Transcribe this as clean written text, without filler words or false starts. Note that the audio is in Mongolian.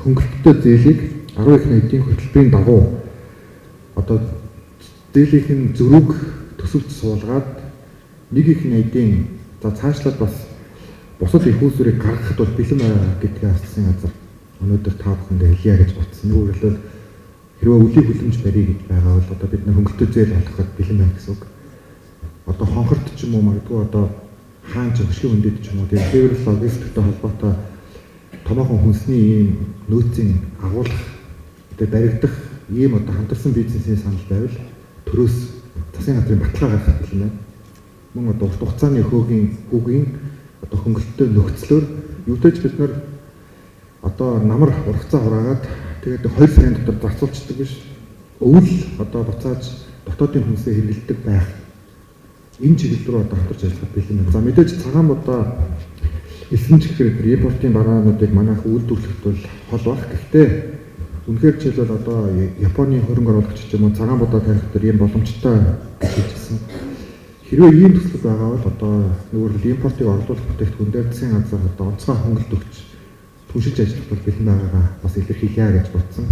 хөнгөлөлттэй зээлийг 10 их эдийн хөтөлбөрийн дагуу одоо зээлийн зөрүүг төсөвт суулгаад 1 их эдийн за цаашлаад бас бусад их усүрийг гаргахад бол бэлэн байгаа гэдгээ асуусан газар өнөөдөр та бүхэндээ хэлье гэж бодсон. Өөрөлдөл хэрвээ үлийн хүлэмж барья гэж байгаа бол одоо бид хөнгөлөлттэй зээл олоход бэлэн байна гэсэн үг. Одоо хонхорт ч юм уу магадгүй одоо хаан ч хөшгөө өндөд ч юм уу тийм цэвэр логистиктэй холбоотой томоохон хүнсний ийм нөөцийн агуулах тэгээ баригдах ийм одоо хамтарсан бизнесийн санал байвал төрөөс засгийн газрын баталгаа гаргах бэлэн байна. Мөн одоо урт хугацааны хүүгийн одоо хөнгөлөлттэй нөхцлөөр юутэйч бид нар одоо намар ургацаа хураагаад тэгээд 2 сарын дотор зарцуулцдаг биш. Өвөл одоо буцааж дотоодын хүнсээ хэрэглэдэг байх. Энэ чиглэл рүү одоо хамтарч ажиллах бэлэн байна. За мэдээж цагаан будаа элсэн чихрээр импортын бараануудыг манайх үйлдвэрлэхэд бол хол баг. Гэхдээ үнэхээр жишээлбэл одоо Японы хөрөнгө оруулагч ч юм уу цагаан будаа тарих дээр ийм боломжтой гэж хэлсэн. Хэрвээ ийм төсөл байгаа бол одоо нөгөө импортыг орлуулах бүтээгдэхүүн дээр засгийн газар одоо онцгой хөнгөлөлт өгч түншиж ажиллах бол бэлэн байгаагаа бас илэрхийлье гэж бодсон.